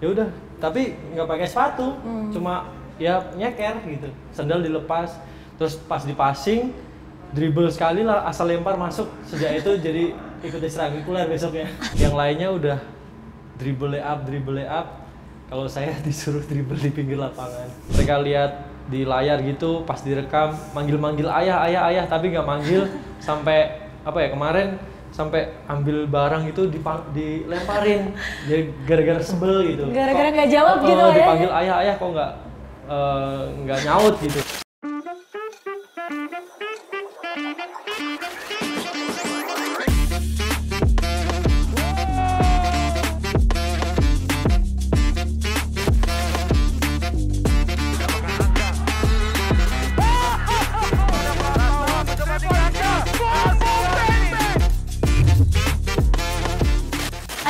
Ya udah, tapi nggak pakai sepatu, cuma ya nyeker gitu, sandal dilepas, terus pas di passing dribble sekali lah, asal lempar masuk. Sejak itu jadi ikut ekstrakurikuler besoknya. Yang lainnya udah dribble lay up. Kalau saya disuruh dribble di pinggir lapangan. Mereka lihat di layar gitu, pas direkam manggil ayah, tapi nggak manggil. Sampai apa ya, kemarin sampai ambil barang itu dilemparin, jadi gara-gara sebel gitu. Gara-gara nggak jawab gitu ya? Dipanggil ayah kok nggak nyaut gitu.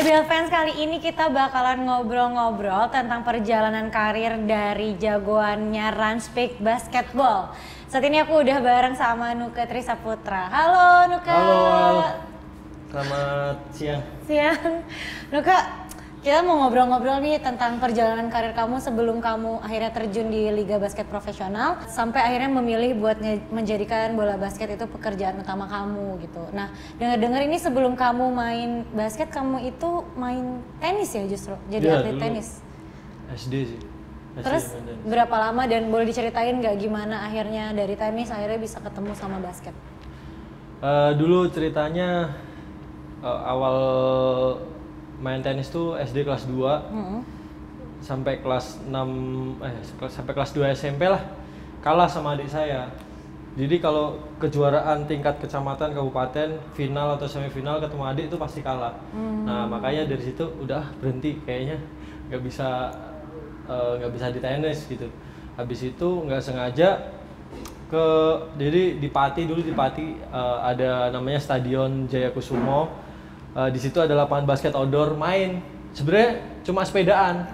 IBL Fans, kali ini kita bakalan ngobrol-ngobrol tentang perjalanan karir dari jagoannya Ranspik Basketball. Saat ini aku udah bareng sama Nuka Trisaputra. Halo Nuka. Halo. Selamat siang. Siang. Nuka, kita mau ngobrol-ngobrol nih tentang perjalanan karir kamu sebelum kamu akhirnya terjun di Liga Basket Profesional sampai akhirnya memilih buat menjadikan bola basket itu pekerjaan utama kamu gitu. Nah, dengar-dengar ini sebelum kamu main basket kamu itu main tenis ya justru, jadi atlet tenis. SD sih. Terus berapa lama dan boleh diceritain nggak gimana akhirnya dari tenis akhirnya bisa ketemu sama basket? Dulu ceritanya awal main tenis tuh SD kelas 2 sampai kelas 6 sampai kelas 2 SMP lah, kalah sama adik saya. Jadi kalau kejuaraan tingkat kecamatan, kabupaten, final atau semifinal ketemu adik itu pasti kalah. Nah, makanya dari situ udah berhenti, kayaknya nggak bisa di tenis gitu. Habis itu nggak sengaja jadi di Pati ada namanya Stadion Jayakusumo. Di situ ada lapangan basket outdoor, main. Sebenarnya cuma sepedaan,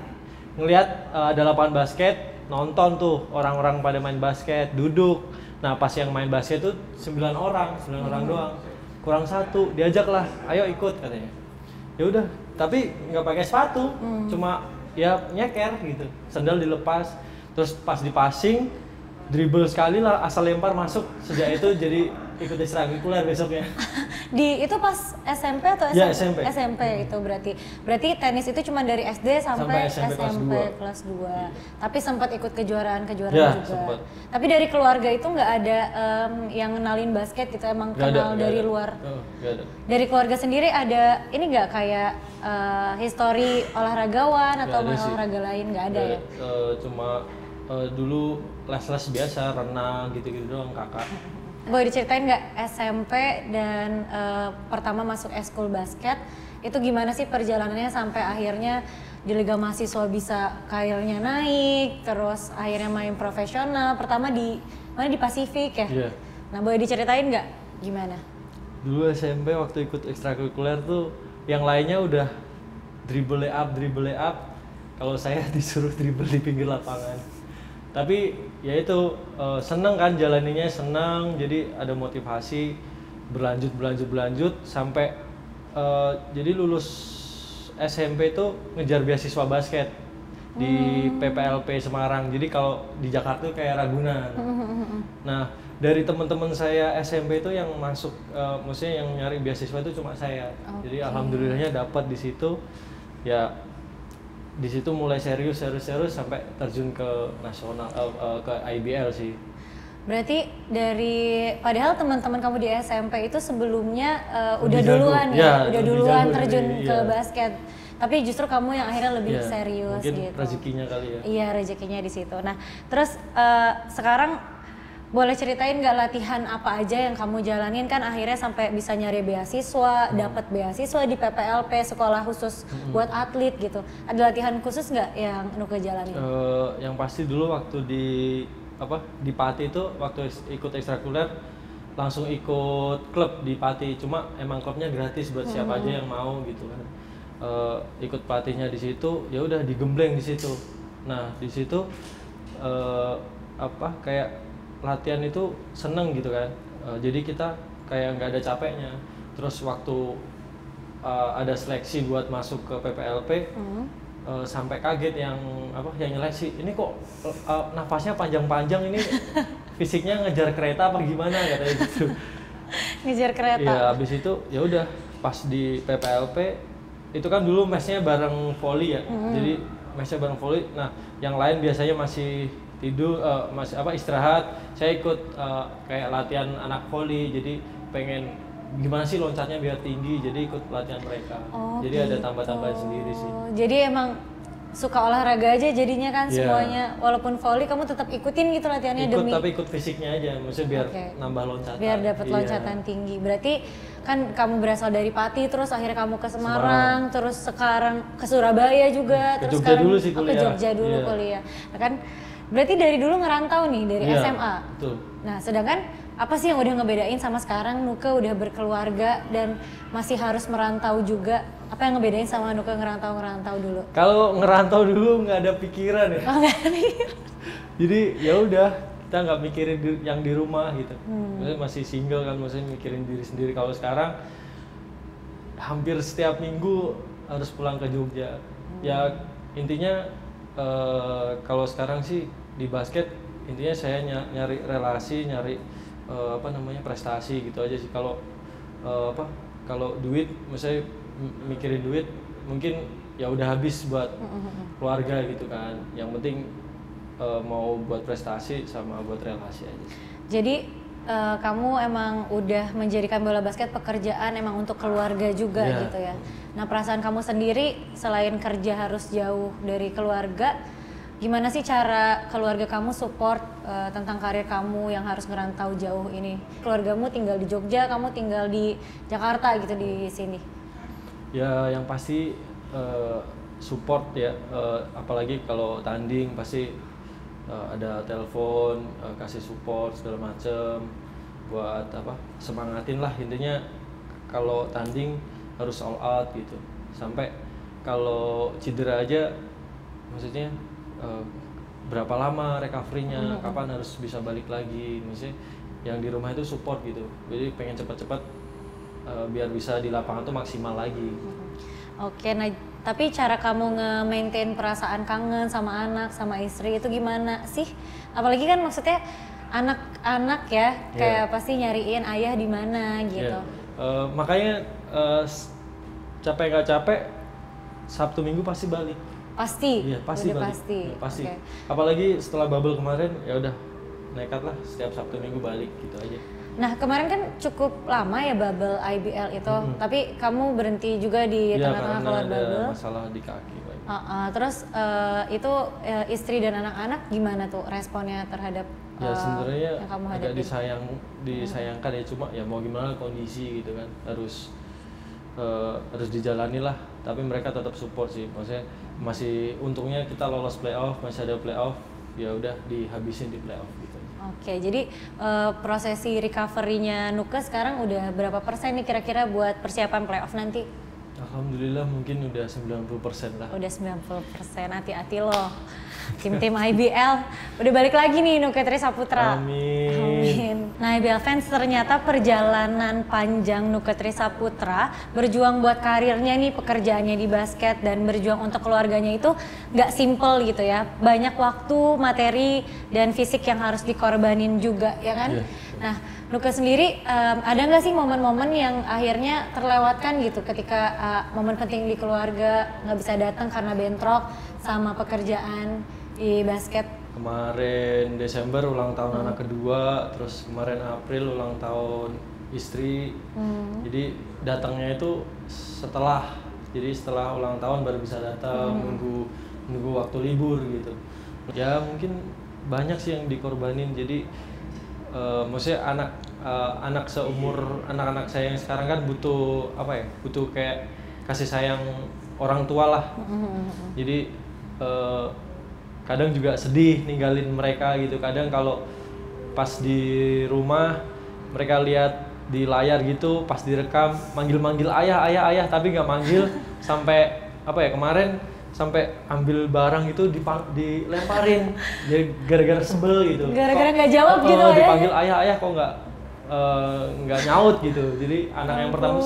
ngelihat ada lapangan basket, nonton tuh orang-orang pada main basket, duduk. Nah, pas yang main basket tuh 9 orang doang, kurang satu, diajak lah, ayo ikut katanya. Ya udah, tapi nggak pakai sepatu, cuma ya nyeker gitu, sandal dilepas, terus pas di passing dribble sekali lah, asal lempar masuk. Sejak itu jadi ikut ekstrakurikuler besoknya. Itu pas SMP atau SMP? Ya, SMP. SMP itu berarti tenis itu cuma dari SD sampai SMP kelas 2. Tapi sempat ikut kejuaraan-kejuaraan ya, juga. Sempet. Tapi dari keluarga itu nggak ada yang kenalin basket gitu, emang kenal dari luar. Nggak ada. Dari keluarga sendiri ada ini nggak kayak histori olahragawan atau main olahraga lain, nggak ada ya? Cuma dulu les-les biasa, renang gitu-gitu doang kakak. Boleh diceritain nggak SMP dan pertama masuk eskul basket itu gimana sih perjalanannya sampai akhirnya di Liga Mahasiswa bisa karirnya naik, terus akhirnya main profesional, pertama di mana, di Pasifik ya? Yeah. Nah, boleh diceritain nggak gimana? Dulu SMP waktu ikut ekstrakurikuler tuh yang lainnya udah dribble lay up. Kalau saya disuruh dribble di pinggir lapangan. Tapi ya itu seneng kan jalaninya, senang, jadi ada motivasi berlanjut sampai jadi lulus SMP itu ngejar beasiswa basket di PPLP Semarang. Jadi kalau di Jakarta itu kayak Ragunan. Nah, dari teman-teman saya SMP itu yang masuk, maksudnya yang nyari beasiswa itu cuma saya. Jadi alhamdulillahnya dapat di situ. Ya di situ mulai serius sampai terjun ke nasional, ke IBL sih. Berarti padahal teman-teman kamu di SMP itu sebelumnya udah duluan terjun ke basket. Tapi justru kamu yang akhirnya lebih serius mungkin gitu. Rezekinya kali ya. Iya, rezekinya di situ. Nah, terus sekarang boleh ceritain nggak latihan apa aja yang kamu jalanin, kan akhirnya sampai bisa nyari beasiswa, dapat beasiswa di PPLP, sekolah khusus buat atlet gitu. Ada latihan khusus nggak yang Nuka jalanin? Yang pasti dulu waktu di Pati itu waktu ikut ekstrakurikuler langsung ikut klub di Pati. Cuma emang klubnya gratis buat siapa aja yang mau gitu kan. Ikut pelatihnya di situ, ya udah digembleng di situ. Nah, di situ kayak latihan itu seneng gitu kan, jadi kita kayak nggak ada capeknya. Terus waktu ada seleksi buat masuk ke PPLP, sampai kaget yang nyeleksi, ini kok nafasnya panjang-panjang, ini fisiknya ngejar kereta apa gimana katanya gitu. Ngejar kereta. Iya, habis itu ya udah pas di PPLP itu kan dulu mesnya bareng voli ya. Jadi mesnya bareng voli. Nah, yang lain biasanya masih tidur, masih istirahat. Saya ikut kayak latihan anak voli. Jadi pengen gimana sih loncatnya biar tinggi, jadi ikut latihan mereka. Jadi ada tambah-tambahan sendiri sih. Jadi emang suka olahraga aja jadinya kan semuanya, walaupun volley kamu tetap ikutin gitu latihannya demi. Tapi ikut fisiknya aja, maksudnya biar nambah loncatan. Biar dapat loncatan tinggi. Berarti kan kamu berasal dari Pati, terus akhirnya kamu ke Semarang, terus sekarang ke Surabaya juga, terus Jogja sekarang dulu sih kuliah. ke Jogja dulu kuliah. Nah, kan berarti dari dulu ngerantau nih dari SMA. Betul. Nah, sedangkan apa sih yang udah ngebedain sama sekarang Nuke udah berkeluarga dan masih harus merantau juga? Apa yang ngebedain sama Nuke ngerantau dulu? Kalau ngerantau dulu nggak ada pikiran ya. Oh, nggak ada pikiran. Jadi ya udah, kita nggak mikirin yang di rumah gitu. Maksudnya masih single kan, maksudnya mikirin diri sendiri. Kalau sekarang hampir setiap minggu harus pulang ke Jogja. Ya intinya kalau sekarang sih di basket intinya saya nyari relasi, nyari prestasi gitu aja sih. Kalau kalau duit, misalnya mikirin duit mungkin ya udah habis buat keluarga gitu kan. Yang penting mau buat prestasi sama buat relasi aja. Jadi kamu emang udah menjadikan bola basket pekerjaan emang untuk keluarga juga gitu ya. Nah, perasaan kamu sendiri selain kerja harus jauh dari keluarga, gimana sih cara keluarga kamu support tentang karir kamu yang harus ngerantau jauh ini? Keluargamu tinggal di Jogja, kamu tinggal di Jakarta gitu di sini. Ya yang pasti support ya, apalagi kalau tanding pasti ada telepon, kasih support segala macem buat semangatin lah. Intinya kalau tanding harus all out gitu, sampai kalau cedera aja maksudnya berapa lama recovery-nya, kapan harus bisa balik lagi. Maksudnya yang di rumah itu support gitu, jadi pengen cepat-cepat biar bisa di lapangan tuh maksimal lagi. Oke, nah tapi cara kamu nge-maintain perasaan kangen sama anak, sama istri itu gimana sih? Apalagi kan maksudnya anak-anak ya, kayak pasti nyariin ayah di mana gitu. Makanya capek nggak capek, Sabtu Minggu pasti balik. Pasti? Iya, pasti balik. Pasti. Okay. Apalagi setelah bubble kemarin, ya udah nekat lah setiap Sabtu Minggu balik gitu aja. Nah, kemarin kan cukup lama ya bubble IBL itu, tapi kamu berhenti juga di tengah-tengah keluar bubble. Iya, karena ada masalah di kaki. Terus itu istri dan anak-anak gimana tuh responnya terhadap ya sebenarnya yang kamu agak hadapi? disayangkan ya, cuma ya mau gimana kondisi gitu kan, harus dijalani lah. Tapi mereka tetap support sih, maksudnya masih untungnya kita lolos playoff, masih ada playoff, ya udah dihabisin di playoff gitu. Oke, jadi prosesi recovery-nya Nuke sekarang udah berapa persen nih kira-kira buat persiapan playoff nanti? Alhamdulillah mungkin udah 90% lah. Udah 90%, hati-hati loh. Tim-tim IBL udah balik lagi nih Nuke Tri Saputra. Amin. Nah, IBL fans, ternyata perjalanan panjang Nuke Tri Saputra berjuang buat karirnya nih, pekerjaannya di basket dan berjuang untuk keluarganya itu nggak simple gitu ya. Banyak waktu, materi dan fisik yang harus dikorbanin juga ya kan. Yeah. Nah, Nuke sendiri ada nggak sih momen-momen yang akhirnya terlewatkan gitu ketika momen penting di keluarga nggak bisa datang karena bentrok sama pekerjaan di basket? Kemarin Desember ulang tahun anak kedua, terus kemarin April ulang tahun istri. Jadi datangnya itu setelah ulang tahun baru bisa datang, nunggu waktu libur gitu. Ya mungkin banyak sih yang dikorbanin. Jadi maksudnya anak seumur anak-anak saya yang sekarang kan butuh butuh kayak kasih sayang orang tua lah. Jadi kadang juga sedih ninggalin mereka gitu. Kadang kalau pas di rumah mereka lihat di layar gitu, pas direkam manggil ayah tapi nggak manggil. Sampai kemarin sampai ambil barang itu dilemparin, jadi gara-gara sebel gitu. Gara-gara nggak jawab gitu ya? Dipanggil ayah kok nggak nyaut gitu. Jadi anak yang pertama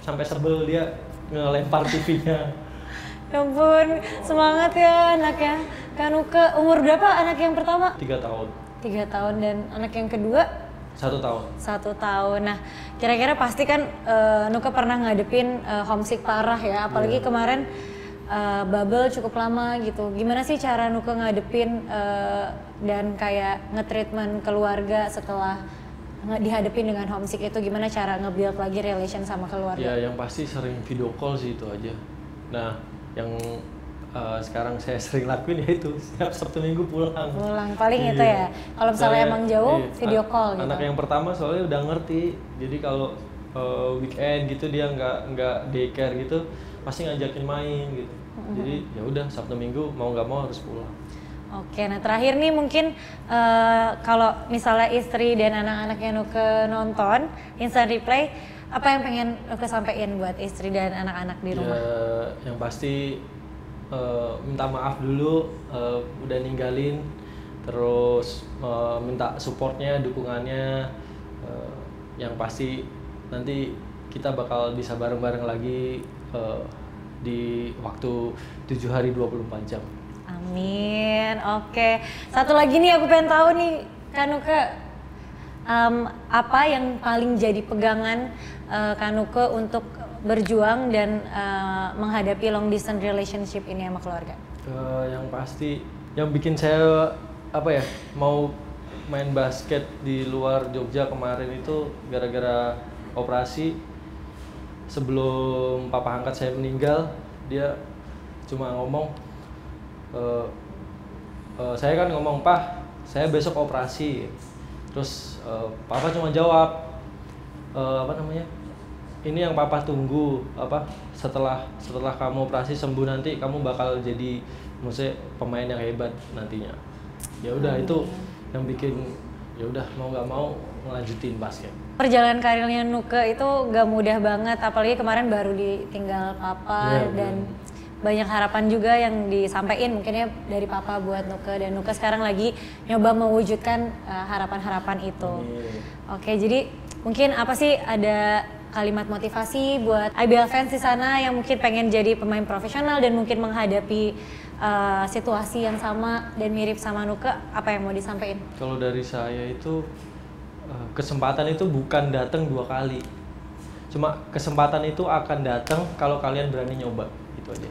sampai sebel, dia ngelempar TV-nya. Ya ampun, semangat ya anaknya. Kak Nuke, umur berapa anak yang pertama? 3 tahun. 3 tahun, dan anak yang kedua? 1 tahun. 1 tahun. Nah, kira-kira pasti kan Nuke pernah ngadepin homesick parah ya, apalagi kemarin bubble cukup lama gitu. Gimana sih cara Nuke ngadepin dan kayak nge-treatment keluarga setelah dihadapin dengan homesick itu? Gimana cara nge-build lagi relation sama keluarga? Ya yang pasti sering video call sih, itu aja. Nah yang sekarang saya sering lakuin yaitu setiap Sabtu Minggu pulang paling itu ya. Kalau misalnya emang jauh video call gitu. Anak yang pertama soalnya udah ngerti, jadi kalau weekend gitu dia nggak daycare gitu pasti ngajakin main gitu. Jadi ya udah Sabtu Minggu mau nggak mau harus pulang. Oke, nah terakhir nih mungkin kalau misalnya istri dan anak-anaknya Nuke nonton Instant Replay, apa yang pengen Nuke sampaikan buat istri dan anak-anak di rumah? Ya, yang pasti minta maaf dulu udah ninggalin, terus minta supportnya, dukungannya. Yang pasti nanti kita bakal bisa bareng-bareng lagi di waktu 7 hari 24 jam. Amin. Oke. Satu lagi nih aku pengen tahu nih, Kak Nuke, apa yang paling jadi pegangan Kak Nuke untuk berjuang dan menghadapi long distance relationship ini sama keluarga? Yang pasti yang bikin saya mau main basket di luar Jogja kemarin itu gara-gara operasi. Sebelum papa angkat saya meninggal, dia cuma ngomong, saya kan ngomong, "Pak, saya besok operasi." Terus papa cuma jawab, "Ini yang papa tunggu, setelah kamu operasi sembuh nanti kamu bakal jadi maksudnya pemain yang hebat nantinya." Ya udah, itu yang bikin ya udah mau nggak mau ngelanjutin basket. Perjalanan karirnya Nuke itu gak mudah banget, apalagi kemarin baru ditinggal papa dan banyak harapan juga yang disampaikan mungkinnya dari papa buat Nuke, dan Nuke sekarang lagi nyoba mewujudkan harapan-harapan itu. Oke, jadi mungkin apa sih, ada kalimat motivasi buat IBL fans di sana yang mungkin pengen jadi pemain profesional dan mungkin menghadapi situasi yang sama dan mirip sama Nuke, apa yang mau disampaikan? Kalau dari saya itu kesempatan itu bukan datang 2 kali. Cuma kesempatan itu akan datang kalau kalian berani nyoba, itu aja.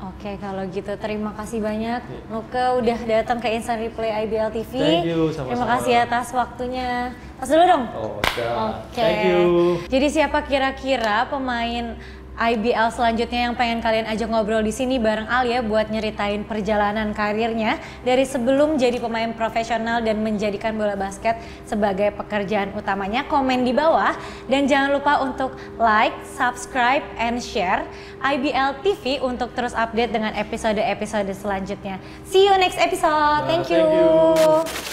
Oke, kalau gitu terima kasih banyak Nuke udah datang ke Instant Replay IBL TV. Thank you, sama-sama. Terima kasih atas waktunya. Pas dulu dong. Oke. Thank you. Jadi siapa kira-kira pemain IBL selanjutnya yang pengen kalian ajak ngobrol di sini bareng Alia buat nyeritain perjalanan karirnya dari sebelum jadi pemain profesional dan menjadikan bola basket sebagai pekerjaan utamanya? Komen di bawah, dan jangan lupa untuk like, subscribe, and share IBL TV untuk terus update dengan episode-episode selanjutnya. See you next episode. Thank you.